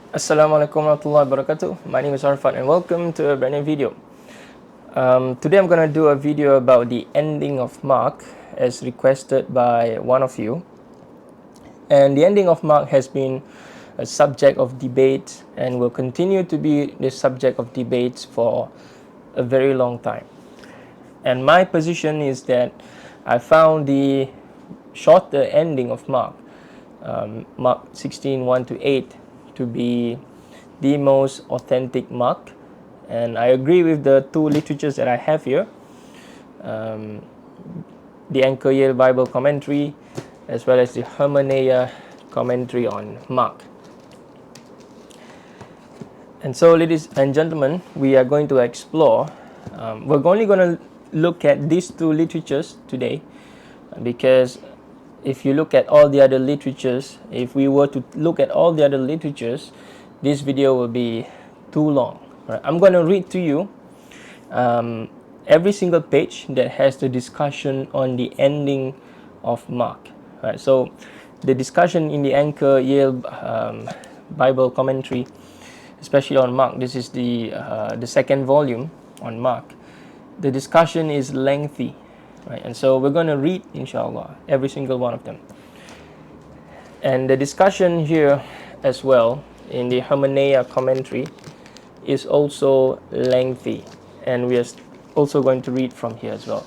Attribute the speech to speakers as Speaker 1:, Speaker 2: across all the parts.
Speaker 1: Assalamualaikum warahmatullahi wabarakatuh. My name is Arfan and welcome to a brand new video. Today I'm going to do a video about the ending of Mark as requested by one of you. And the ending of Mark has been a subject of debate and will continue to be the subject of debates for a very long time. And my position is that I found the shorter ending of Mark, Mark 16, 1 to 8, to be the most authentic Mark. And I agree with the two literatures that I have here, the Hermeneia Bible Commentary as well as the Hermeneia Commentary on Mark. And so, ladies and gentlemen, we are going to explore, we're only going to look at these two literatures today, because if you look at all the other literatures, if we were to look at all the other literatures, this video will be too long. Right? I'm going to read to you every single page that has the discussion on the ending of Mark. Right? So the discussion in the Anchor Yale Bible Commentary, especially on Mark, this is the second volume on Mark. The discussion is lengthy. Right, and so we're going to read, inshallah, every single one of them. And the discussion here as well in the Hermeneia Commentary is also lengthy, and we are also going to read from here as well.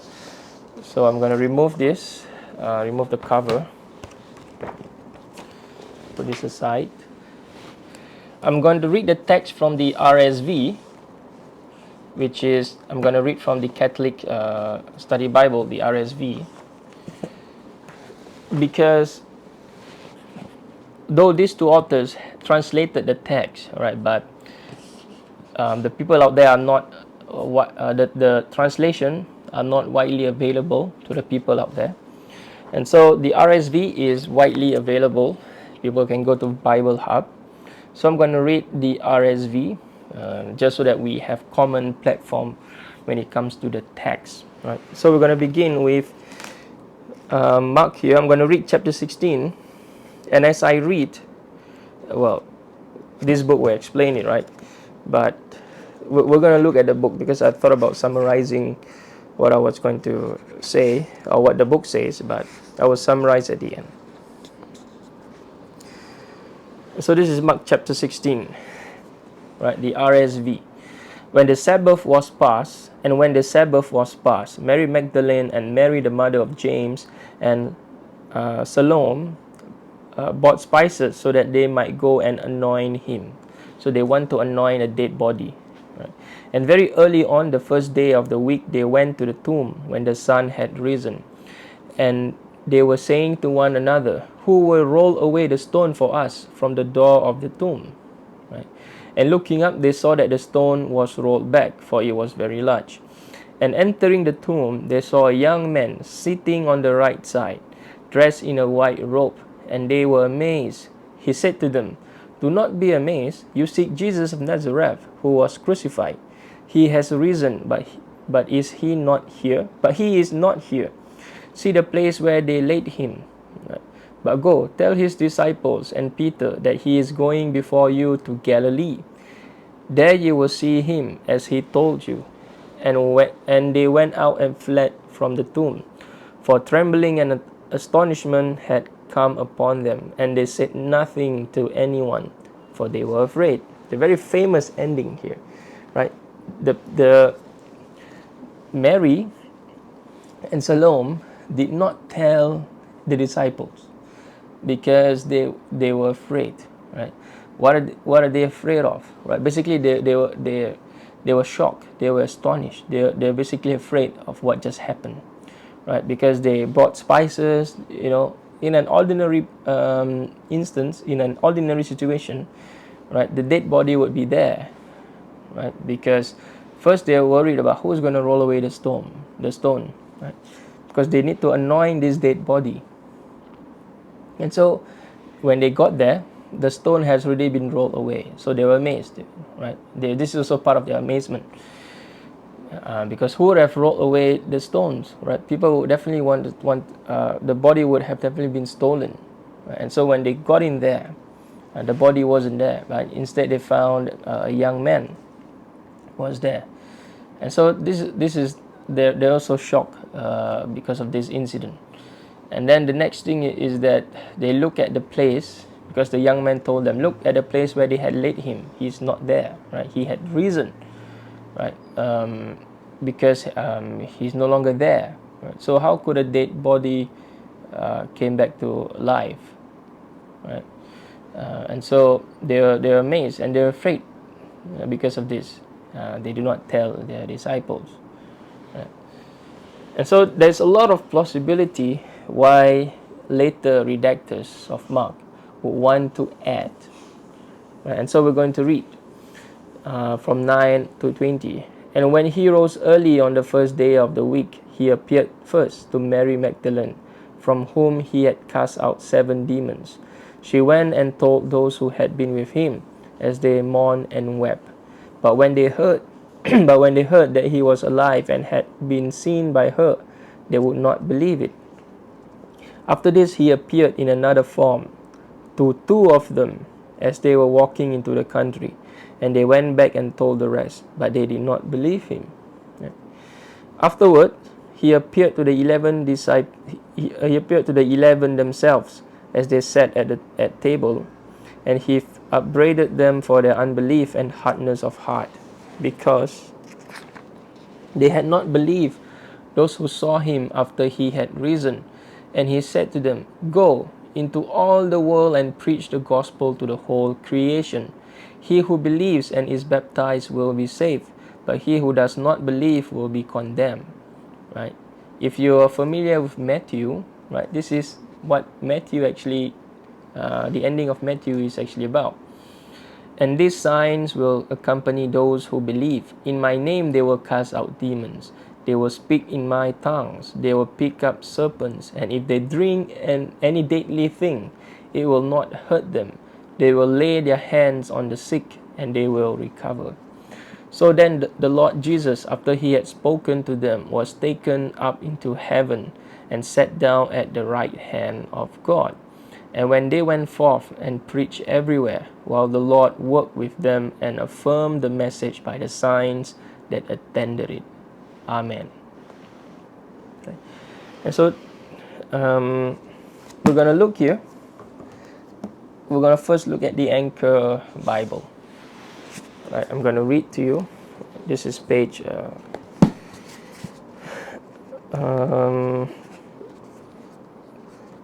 Speaker 1: So I'm going to remove this, remove the cover, put this aside. I'm going to read the text from the RSV, which is, I'm going to read from the Catholic Study Bible, the RSV, because though these two authors translated the text, right, but the people out there are not, the translation are not widely available to the people out there. And so the RSV is widely available. People can go to Bible Hub. So I'm going to read the RSV just so that we have common platform when it comes to the text. Right. So we're going to begin with Mark here. I'm going to read chapter 16. And as I read, well, this book will explain it, right? But we're going to look at the book because I thought about summarizing what I was going to say or what the book says, but I will summarize at the end. So this is Mark chapter 16, right? The RSV. When the Sabbath was past, Mary Magdalene and Mary the mother of James and Salome bought spices so that they might go and anoint him. So they want to anoint a dead body. Right? And very early on the first day of the week, they went to the tomb when the sun had risen. And they were saying to one another, "Who will roll away the stone for us from the door of the tomb?" Right? And looking up, they saw that the stone was rolled back, for it was very large. And entering the tomb, they saw a young man sitting on the right side, dressed in a white robe, and they were amazed. He said to them, "Do not be amazed. You seek Jesus of Nazareth, who was crucified. He has risen, but is he not here? But he is not here. See the place where they laid him. But go, tell his disciples and Peter that he is going before you to Galilee. There you will see him as he told you." And they went out and fled from the tomb, for trembling and astonishment had come upon them, and they said nothing to anyone, for they were afraid. The very famous ending here, right? The Mary and Salome did not tell the disciples because they were afraid, right? What are they afraid of, right? Basically, they were shocked, they were astonished, they're basically afraid of what just happened, right? Because they brought spices, in an ordinary instance, in an ordinary situation, right? The dead body would be there, right? Because first they're worried about who's going to roll away the stone, right? Because they need to anoint this dead body. And so when they got there, the stone has already been rolled away. So they were amazed, right? This is also part of their amazement. Because who would have rolled away the stones, right? People would definitely want the body would have definitely been stolen. Right? And so when they got in there, The body wasn't there, but instead they found a young man was there. And so this is they're also shocked because of this incident. And then the next thing is that they look at the place, because the young man told them, look at the place where they had laid him. He's not there, right? He had risen, right? Because he's no longer there. Right? So how could a dead body came back to life, right? And so they're amazed and they're afraid because of this. They do not tell their disciples. Right? And so there's a lot of plausibility why later redactors of Mark would want to add. Right? And so we're going to read from 9 to 20. And when he rose early on the first day of the week, he appeared first to Mary Magdalene, from whom he had cast out 7 demons. She went and told those who had been with him, as they mourned and wept. But when they heard that he was alive and had been seen by her, they would not believe it. After this, he appeared in another form to 2 of them as they were walking into the country, and they went back and told the rest, but they did not believe him. Afterward, he appeared to the 11 disciples. He appeared to the 11 themselves as they sat at table, and he upbraided them for their unbelief and hardness of heart, because they had not believed those who saw him after he had risen. And he said to them, go into all the world and preach the gospel to the whole creation. He who believes and is baptized will be saved, but he who does not believe will be condemned. Right? If you are familiar with Matthew, right, this is what Matthew actually, the ending of Matthew is actually about. And these signs will accompany those who believe. In my name they will cast out demons. They will speak in my tongues. They will pick up serpents. And if they drink any deadly thing, it will not hurt them. They will lay their hands on the sick and they will recover. So then the Lord Jesus, after he had spoken to them, was taken up into heaven and sat down at the right hand of God. And when they went forth and preached everywhere, while the Lord worked with them and affirmed the message by the signs that attended it. Amen. Okay. And so we're going to look here. We're going to first look at the Anchor Bible. Right, I'm going to read to you. This is page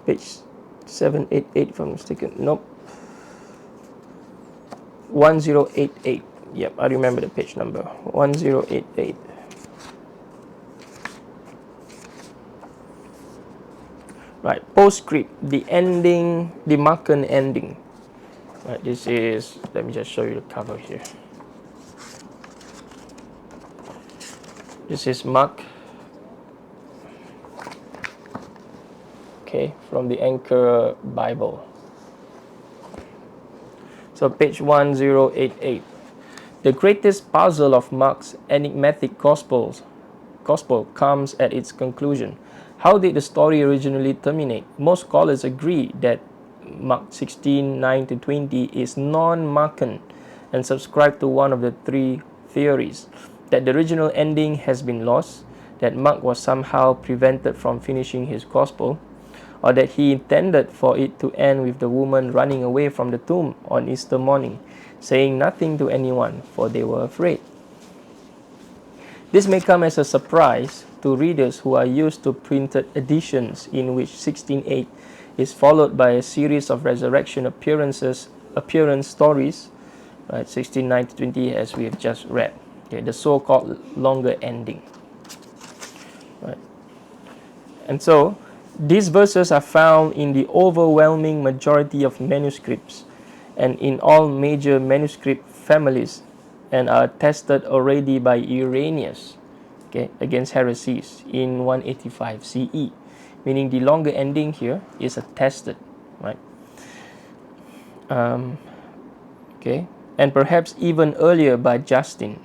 Speaker 1: page 788, if I'm mistaken. Nope. 1088. Yep, I remember the page number. 1088. Right, postscript, the ending, the Markan ending. Right, this is, let me just show you the cover here. This is Mark. Okay, from the Anchor Bible. So page 1088. The greatest puzzle of Mark's enigmatic gospel comes at its conclusion. How did the story originally terminate? Most scholars agree that Mark 16:9 to 20 is non-Markan and subscribe to one of the 3 theories: that the original ending has been lost, that Mark was somehow prevented from finishing his gospel, or that he intended for it to end with the woman running away from the tomb on Easter morning, saying nothing to anyone, for they were afraid. This may come as a surprise to readers who are used to printed editions in which 16:8 is followed by a series of resurrection appearance stories, right, 16:9 to 20, as we have just read. Okay, the so-called longer ending. Right. And so these verses are found in the overwhelming majority of manuscripts and in all major manuscript families, and are tested already by Irenaeus, okay, against heresies in 185 CE, meaning the longer ending here is attested, right? Okay, and perhaps even earlier by Justin,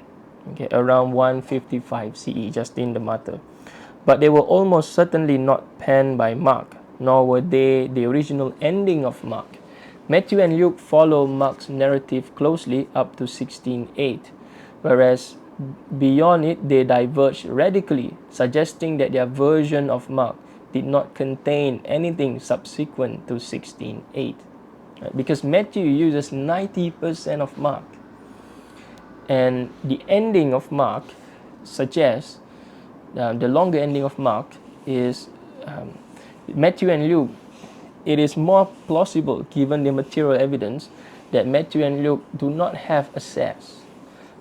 Speaker 1: okay, around 155 CE, Justin the Martyr. But they were almost certainly not penned by Mark, nor were they the original ending of Mark. Matthew and Luke follow Mark's narrative closely up to 16:8, whereas beyond it they diverge radically, suggesting that their version of Mark did not contain anything subsequent to 16:8. Right? Because Matthew uses 90% of Mark, and the ending of Mark suggests, the longer ending of Mark is Matthew and Luke. It is more plausible, given the material evidence, that Matthew and Luke do not have access,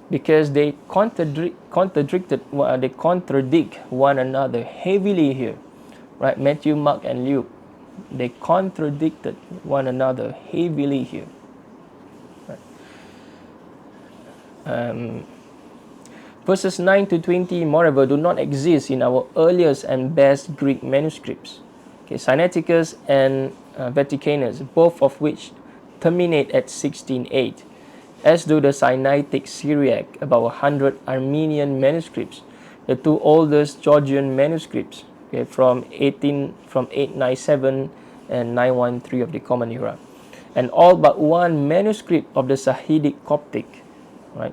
Speaker 1: because they contradict one another heavily here, right? Matthew, Mark, and Luke, they contradicted one another heavily here. Right? Verses 9 to 20, moreover, do not exist in our earliest and best Greek manuscripts, okay, Sinaiticus and Vaticanus, both of which terminate at 16:8, as do the Sinaitic Syriac, about 100 Armenian manuscripts, the two oldest Georgian manuscripts, okay, from 897 and 913 of the Common Era, and all but one manuscript of the Sahidic Coptic, right?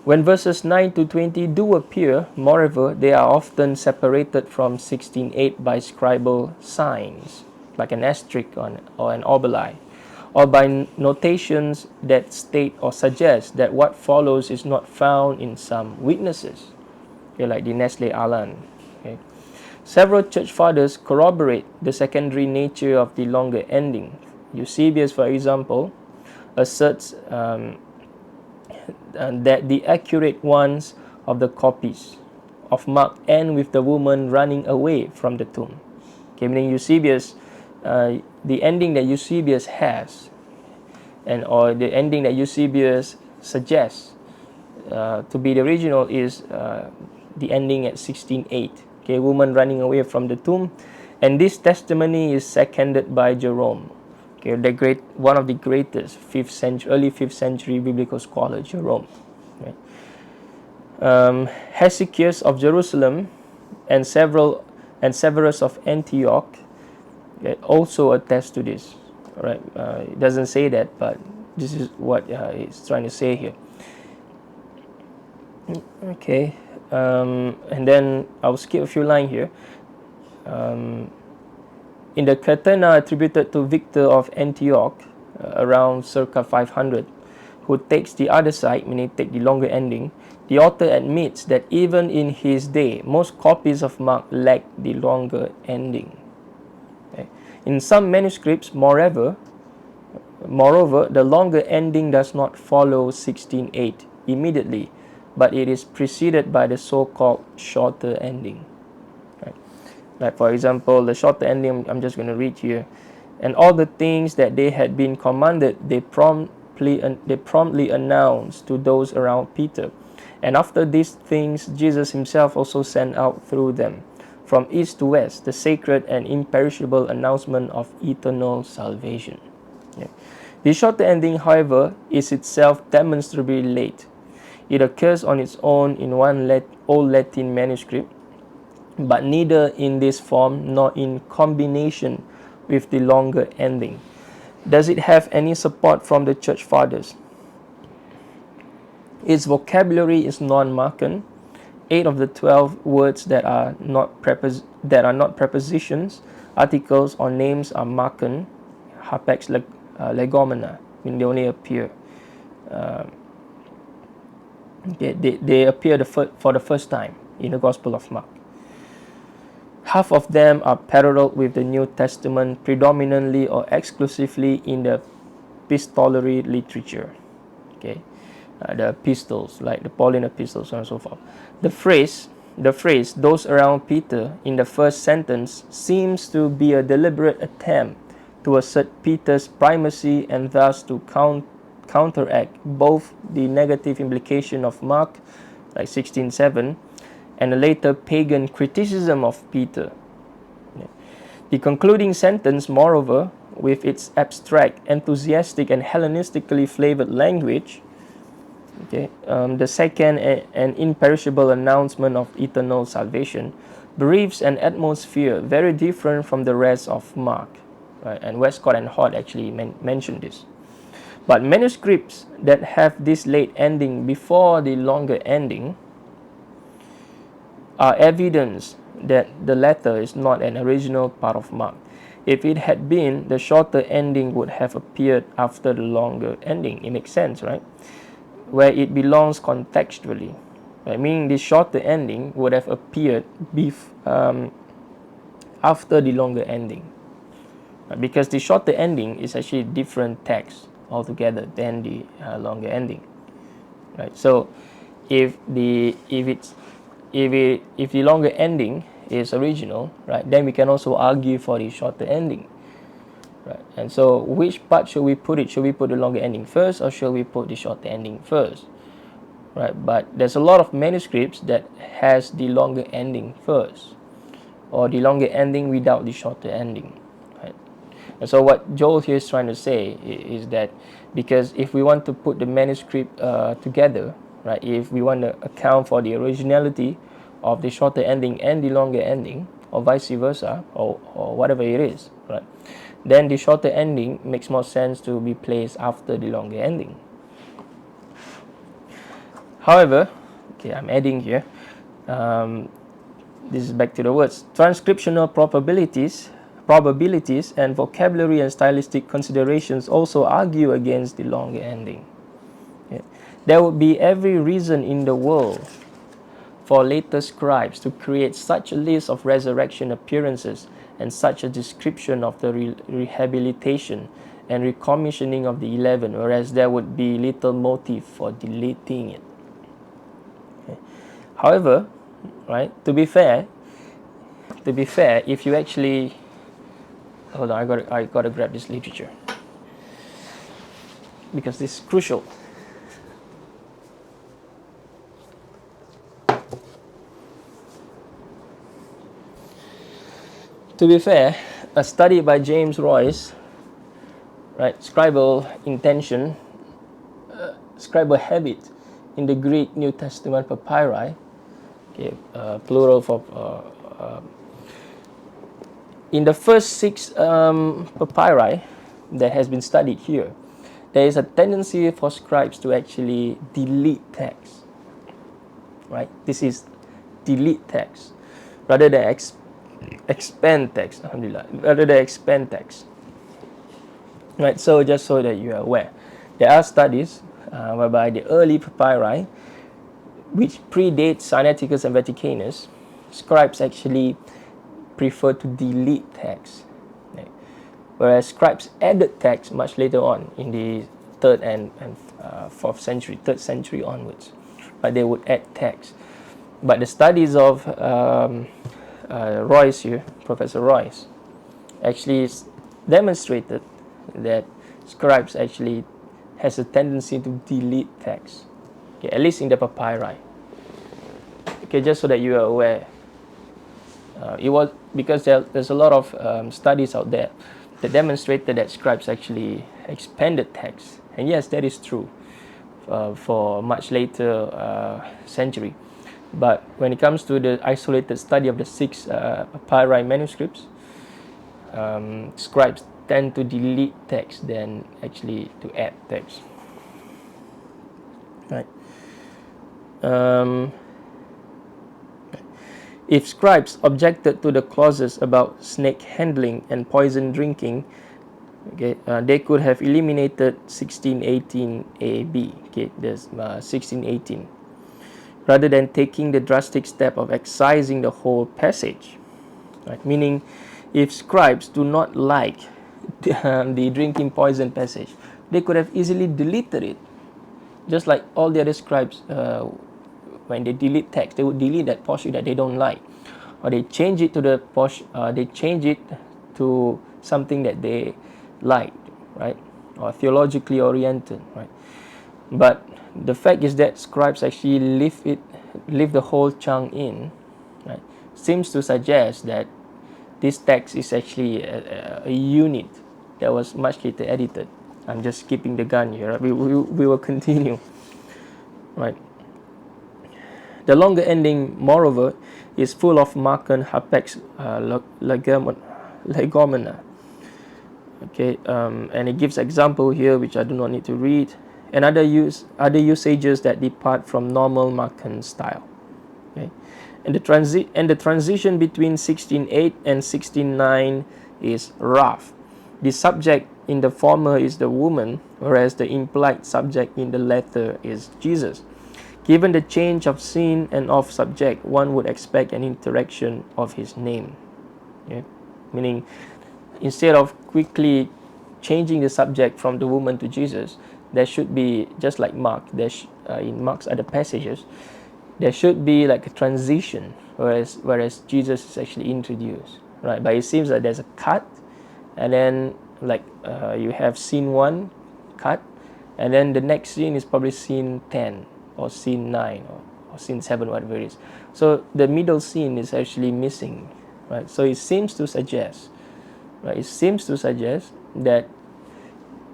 Speaker 1: When verses 9 to 20 do appear, moreover, they are often separated from 16:8 by scribal signs, like an asterisk or an obeli, or by notations that state or suggest that what follows is not found in some witnesses, okay, like the Nestle Aland. Okay. Several church fathers corroborate the secondary nature of the longer ending. Eusebius, for example, asserts that the accurate ones of the copies of Mark end with the woman running away from the tomb. Okay, meaning Eusebius, the ending that Eusebius has, or the ending that Eusebius suggests to be the original, is the ending at 16:8. Okay, woman running away from the tomb, and this testimony is seconded by Jerome. Okay, one of the greatest early 5th century biblical scholar, Jerome. Right? Hesychius of Jerusalem and Severus of Antioch also attest to this. Right? It doesn't say that, but this is what it's trying to say here. Okay, and then I'll skip a few lines here. In the Catena attributed to Victor of Antioch, around circa 500, who takes the other side, meaning take the longer ending, the author admits that even in his day, most copies of Mark lack the longer ending. Okay. In some manuscripts, moreover, the longer ending does not follow 16:8 immediately, but it is preceded by the so-called shorter ending. Like, for example, the shorter ending, I'm just going to read here. And all the things that they had been commanded, they promptly announced to those around Peter. And after these things, Jesus himself also sent out through them, from east to west, the sacred and imperishable announcement of eternal salvation. Yeah. The shorter ending, however, is itself demonstrably late. It occurs on its own in one Old Latin manuscript, but neither in this form nor in combination with the longer ending does it have any support from the church fathers. Its vocabulary is non-Markan. 8 of the 12 words that are not prepositions, articles, or names are Markan, hapax legomena, when they only appear. They appear for the first time in the Gospel of Mark. Half of them are paralleled with the New Testament, predominantly or exclusively in the epistolary literature. Okay, the epistles, like the Pauline epistles, so on and so forth. The phrase, those around Peter, in the first sentence seems to be a deliberate attempt to assert Peter's primacy and thus to counteract both the negative implication of Mark, like 16:7, and a later pagan criticism of Peter. The concluding sentence, moreover, with its abstract, enthusiastic, and Hellenistically flavored language, the second and imperishable announcement of eternal salvation, breathes an atmosphere very different from the rest of Mark. right? And Westcott and Hort actually mentioned this. But manuscripts that have this late ending before the longer ending are evidence that the latter is not an original part of Mark. If it had been, the shorter ending would have appeared after the longer ending. It makes sense, right? Where it belongs contextually. Right? Meaning the shorter ending would have appeared after the longer ending. Right? Because the shorter ending is actually different text altogether than the longer ending. Right? So if the longer ending is original, right, then we can also argue for the shorter ending. Right? And so which part should we put it? Should we put the longer ending first, or should we put the shorter ending first? Right? But there's a lot of manuscripts that has the longer ending first, or the longer ending without the shorter ending. Right? And so what Joel here is trying to say is that because if we want to put the manuscript together, right, if we want to account for the originality of the shorter ending and the longer ending, or vice versa, or whatever it is, right, then the shorter ending makes more sense to be placed after the longer ending. However, okay, I'm adding here, this is back to the words, transcriptional probabilities and vocabulary and stylistic considerations also argue against the longer ending. Okay. There would be every reason in the world for later scribes to create such a list of resurrection appearances and such a description of the rehabilitation and recommissioning of the 11, whereas there would be little motive for deleting it. Okay. However, right, to be fair, if you actually hold on, I gotta grab this literature because this is crucial. To be fair, a study by James Royce, right, scribal intention, scribal habit in the Greek New Testament papyri, okay, plural for in the first 6 papyri that has been studied here, there is a tendency for scribes to actually delete text. Right? This is delete text rather than expand text. Alhamdulillah. Rather than expand text. Right? So just so that you are aware, there are studies whereby the early papyri, which predate Sinaiticus and Vaticanus, scribes actually prefer to delete text, right? Whereas scribes added text much later on in the 3rd and 4th century, 3rd century onwards, but they would add text. But the studies of Royce here, Professor Royce, actually demonstrated that scribes actually has a tendency to delete text, okay, at least in the papyri. Okay, just so that you are aware. It was because there's a lot of studies out there that demonstrated that scribes actually expanded text, and yes, that is true for much later century. But when it comes to the isolated study of the 6 papyri manuscripts, scribes tend to delete text than actually to add text. Right. If scribes objected to the clauses about snake handling and poison drinking, okay, they could have eliminated 1618 AB. Okay, there's 1618, rather than taking the drastic step of excising the whole passage. Right? Meaning, if scribes do not like the drinking poison passage, they could have easily deleted it, just like all the other scribes. When they delete text, they would delete that portion that they don't like, or they change it to the they change it to something that they like, right, or theologically oriented, right. But the fact is that scribes actually leave the whole chunk in, right, seems to suggest that this text is actually a unit that was much later edited. I'm just skipping the gun here. Right? We will continue, right. The longer ending, moreover, is full of Markan hapex legomena, Okay, and it gives example here which I do not need to read, and other usages that depart from normal Markan style. Okay, and the transition between 16:8 and 16:9 is rough. The subject in the former is the woman, whereas the implied subject in the latter is Jesus. Given the change of scene and of subject, one would expect an interaction of his name. Okay? Meaning, instead of quickly changing the subject from the woman to Jesus, there should be, just like Mark, in Mark's other passages, there should be like a transition, whereas Jesus is actually introduced, right? But it seems that there's a cut, and then like you have scene 1 cut, and then the next scene is probably scene 10 or scene 9 or scene 7, whatever it is. So the middle scene is actually missing, right? So it seems to suggest, right? It seems to suggest that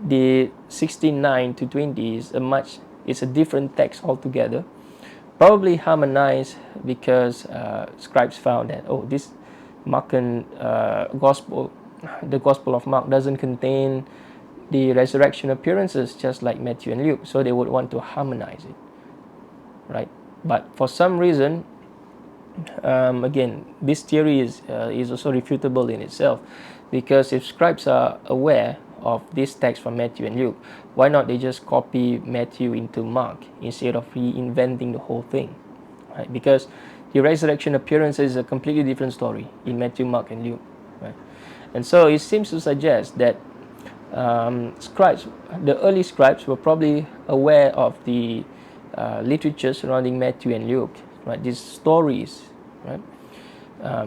Speaker 1: the 16:9 to 20 is a different text altogether, probably harmonized because scribes found that, oh, this Markan gospel, the Gospel of Mark, doesn't contain the resurrection appearances just like Matthew and Luke, so they would want to harmonize it, right? But for some reason, again, this theory is also refutable in itself, because if scribes are aware of this text from Matthew and Luke, why not they just copy Matthew into Mark instead of reinventing the whole thing, right? Because the resurrection appearance is a completely different story in Matthew, Mark, and Luke, right? And so it seems to suggest that the early scribes were probably aware of the literature surrounding Matthew and Luke, right? These stories, right?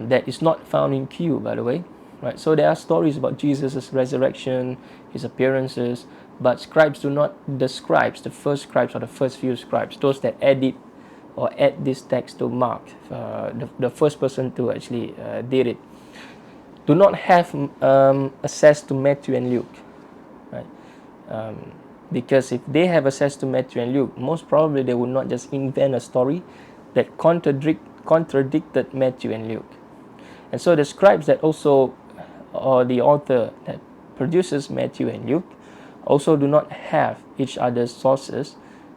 Speaker 1: That is not found in Q, by the way, right? So there are stories about Jesus' resurrection, his appearances, but the first scribes or the first few scribes, those that edit or add this text to Mark, the first person to actually did it, do not have access to Matthew and Luke, right? Because if they have access to Matthew and Luke, most probably they would not just invent a story that contradicted Matthew and Luke. And so the scribes that also, or the author that produces Matthew and Luke, also do not have each other's sources,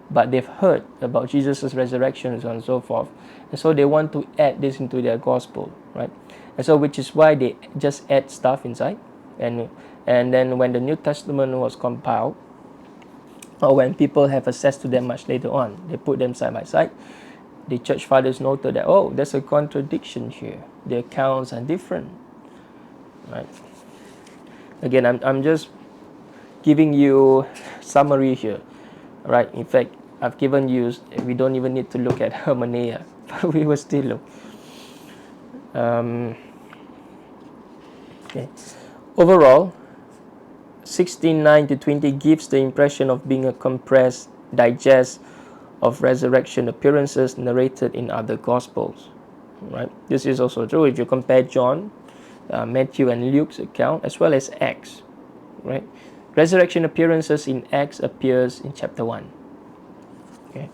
Speaker 1: but they've heard about Jesus' resurrection and so on and so forth. And so they want to add this into their gospel, right? And so which is why they just add stuff inside. And then when the New Testament was compiled, or when people have access to them much later on, they put them side by side. The church fathers noted that, oh, there's a contradiction here. The accounts are different, right? Again, I'm just giving you summary here, right? In fact, I've given you, we don't even need to look at Hermeneia, but we will still look. Okay. Overall, 16:9 to 20 gives the impression of being a compressed digest of resurrection appearances narrated in other Gospels, right? This is also true if you compare John, Matthew, and Luke's account, as well as Acts, right? Resurrection appearances in Acts appears in chapter 1. Okay.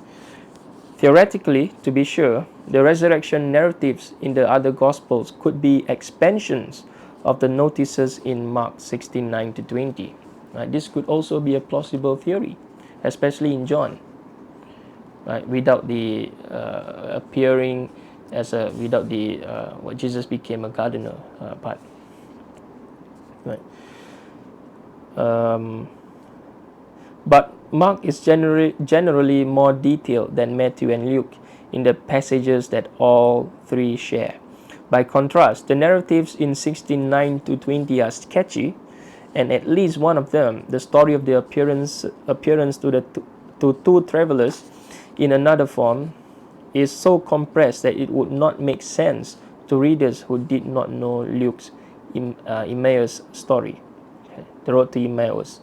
Speaker 1: Theoretically, to be sure, the resurrection narratives in the other Gospels could be expansions of the notices in Mark 16:9 to 20. Right? This could also be a plausible theory, especially in John. Right? Without the appearing without the what Jesus became a gardener part. Right. But Mark is generally more detailed than Matthew and Luke in the passages that all three share. By contrast, the narratives in 16:9 to 20 are sketchy, and at least one of them, the story of the appearance to two travelers in another form, is so compressed that it would not make sense to readers who did not know Luke's Emmaus story, the road to Emmaus.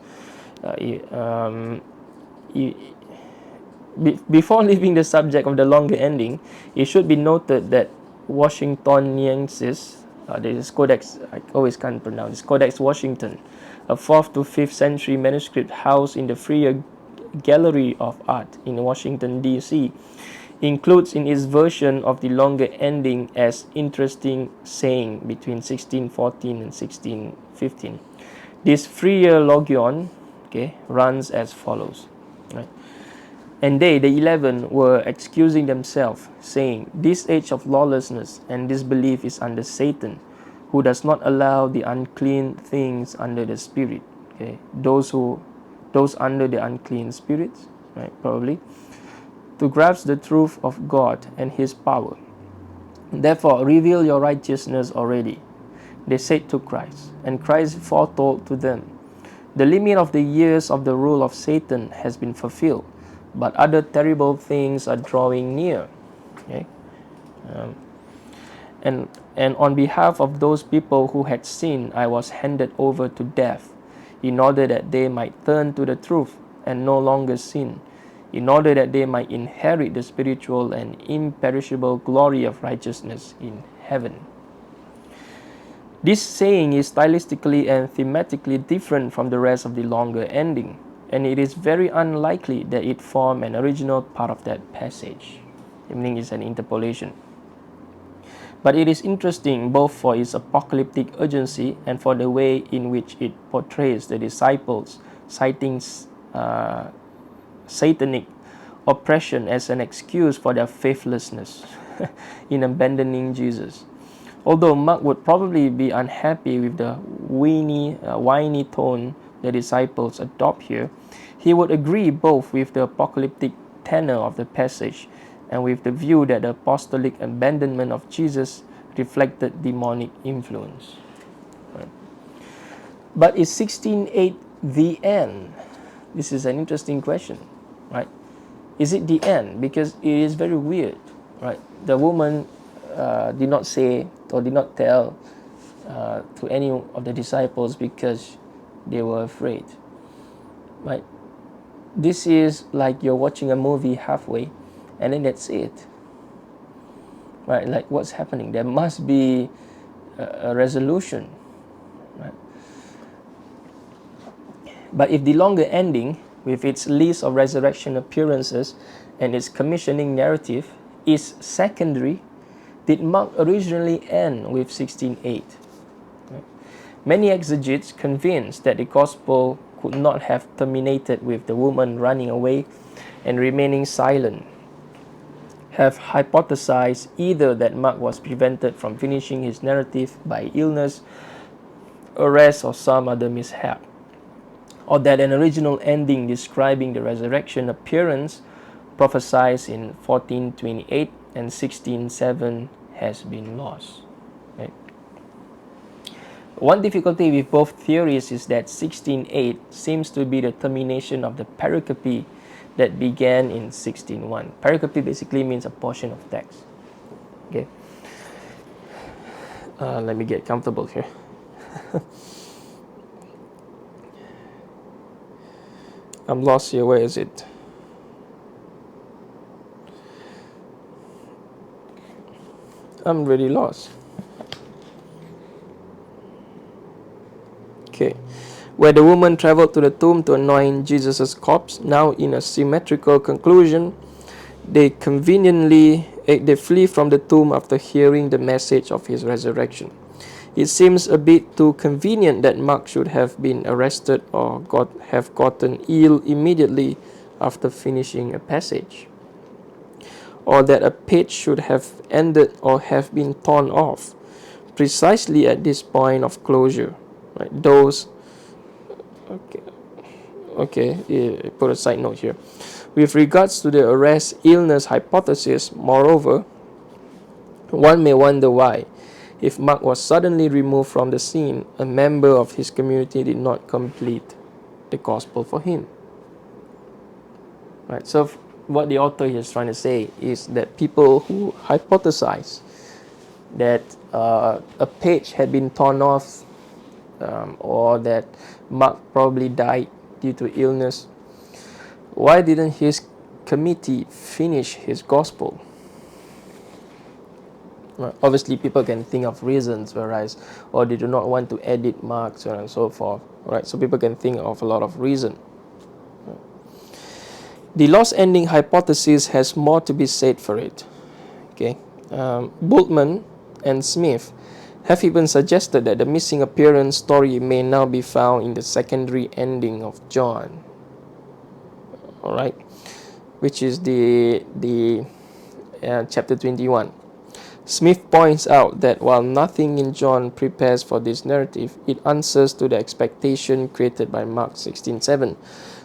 Speaker 1: Before leaving the subject of the longer ending, it should be noted that Washingtoniensis, this Codex, I always can't pronounce, Codex Washington, a 4th to 5th century manuscript housed in the Freer Gallery of Art in Washington, D.C., includes in its version of the longer ending as interesting saying between 1614 and 1615. This phrenologion, okay, runs as follows. Right? And they, the 11, were excusing themselves, saying, "This age of lawlessness and disbelief is under Satan, who does not allow the unclean things under the Spirit." Okay, those under the unclean spirits, right? Probably to grasp the truth of God and His power. "Therefore, reveal your righteousness already," they said to Christ, and Christ foretold to them, "The limit of the years of the rule of Satan has been fulfilled, but other terrible things are drawing near." Okay? And on behalf of those people who had sinned, I was handed over to death, in order that they might turn to the truth and no longer sin, in order that they might inherit the spiritual and imperishable glory of righteousness in heaven. This saying is stylistically and thematically different from the rest of the longer ending, and it is very unlikely that it formed an original part of that passage, meaning it's an interpolation. But it is interesting both for its apocalyptic urgency and for the way in which it portrays the disciples citing satanic oppression as an excuse for their faithlessness in abandoning Jesus. Although Mark would probably be unhappy with the whiny tone the disciples adopt here, he would agree both with the apocalyptic tenor of the passage and with the view that the apostolic abandonment of Jesus reflected demonic influence. Right. But is 16:8 the end? This is an interesting question, right? Is it the end? Because it is very weird, right? The woman did not say or did not tell to any of the disciples because they were afraid, right? This is like you're watching a movie halfway and then that's it, right? Like, what's happening? There must be a resolution, right? But if the longer ending, with its list of resurrection appearances and its commissioning narrative, is secondary, did Mark originally end with 16:8? Right? Many exegetes convinced that the gospel could not have terminated with the woman running away and remaining silent, have hypothesized either that Mark was prevented from finishing his narrative by illness, arrest, or some other mishap, or that an original ending describing the resurrection appearance prophesied in 14:28 and 16:7 has been lost. Right? One difficulty with both theories is that 16:8 seems to be the termination of the pericope that began in 16:1. Pericope basically means a portion of text. Okay. Let me get comfortable here. I'm lost here. Where is it? I'm really lost. Okay. Where the woman traveled to the tomb to anoint Jesus' corpse, now in a symmetrical conclusion, they flee from the tomb after hearing the message of his resurrection. It seems a bit too convenient that Mark should have been arrested or have gotten ill immediately after finishing a passage, or that a page should have ended or have been torn off precisely at this point of closure. Right? Put a side note here. With regards to the arrest illness hypothesis, moreover, one may wonder why, if Mark was suddenly removed from the scene, a member of his community did not complete the gospel for him. Right. So what the author is trying to say is that people who hypothesize that a page had been torn off, or that Mark probably died due to illness, why didn't his committee finish his gospel? Right. Obviously, people can think of reasons, whereas, or they do not want to edit Mark, so on and so forth. Right. So people can think of a lot of reasons. The lost ending hypothesis has more to be said for it. Okay, Bultmann and Smith have even suggested that the missing appearance story may now be found in the secondary ending of John. All right, which is the chapter 21. Smith points out that while nothing in John prepares for this narrative, it answers to the expectation created by Mark 16:7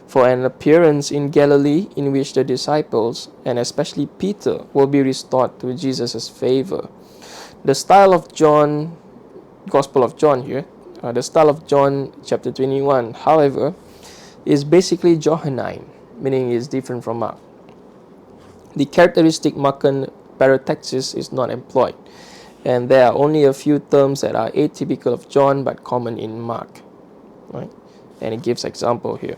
Speaker 1: for an appearance in Galilee in which the disciples, and especially Peter, will be restored to Jesus' favor. The style of John, Gospel of John here, the style of John chapter 21, however, is basically Johannine, meaning it's different from Mark. The characteristic Markan parataxis is not employed, and there are only a few terms that are atypical of John but common in Mark. Right? And it gives example here.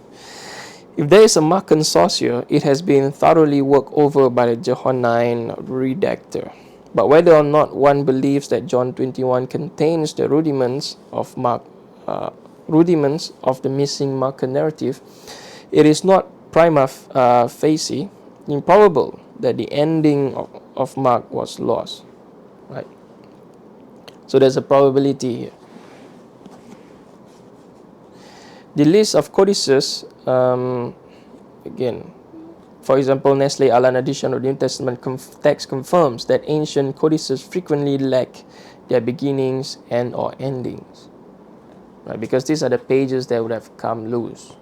Speaker 1: If there is a Markan source here, it has been thoroughly worked over by the Johannine redactor. But whether or not one believes that John 21 contains the rudiments of the missing Markan narrative, it is not prima facie improbable that the ending of Mark was lost. Right? So there's a probability here. The list of codices, again, for example, Nestle Aland edition of the New Testament text confirms that ancient codices frequently lack their beginnings and or endings, right? Because these are the pages that would have come loose.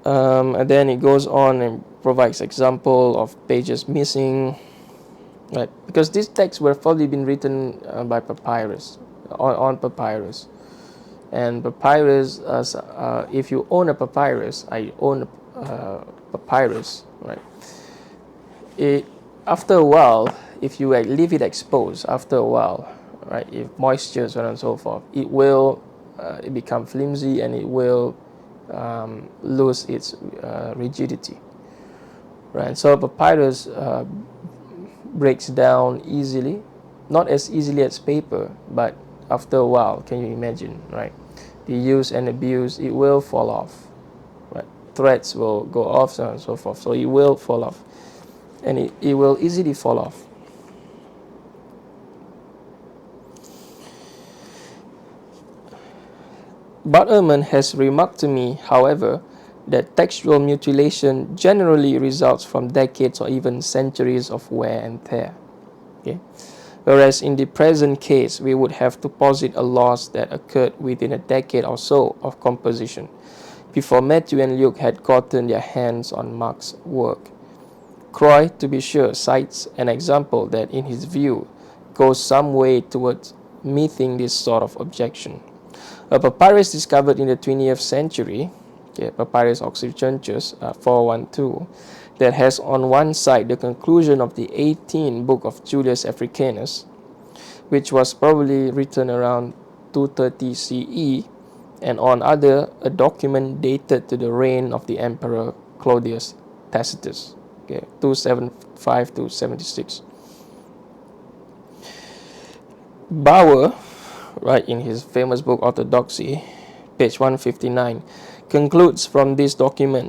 Speaker 1: And then it goes on and provides example of pages missing, right? Because these texts were probably been written by papyrus, on papyrus. And papyrus, if you own a papyrus, I own a papyrus, right? After a while, if you leave it exposed, after a while, right, if moisture, so on and so forth, it will it become flimsy and it will lose its rigidity, right? So papyrus breaks down easily, not as easily as paper, but after a while, can you imagine, right? The use and abuse, it will fall off, right? Threads will go off, so on and so forth. So it will fall off, and it will easily fall off. Bart Ehrman has remarked to me, however, that textual mutilation generally results from decades or even centuries of wear and tear. Okay? Whereas in the present case, we would have to posit a loss that occurred within a decade or so of composition, before Matthew and Luke had gotten their hands on Mark's work. Croy, to be sure, cites an example that, in his view, goes some way towards meeting this sort of objection. A papyrus discovered in the 20th century, Papyrus Oxyrhynchus 412, that has on one side the conclusion of the 18th book of Julius Africanus, which was probably written around 230 CE, and on other a document dated to the reign of the Emperor Claudius Tacitus, 275 to 76. Bauer, right, in his famous book Orthodoxy, page 159, concludes from this document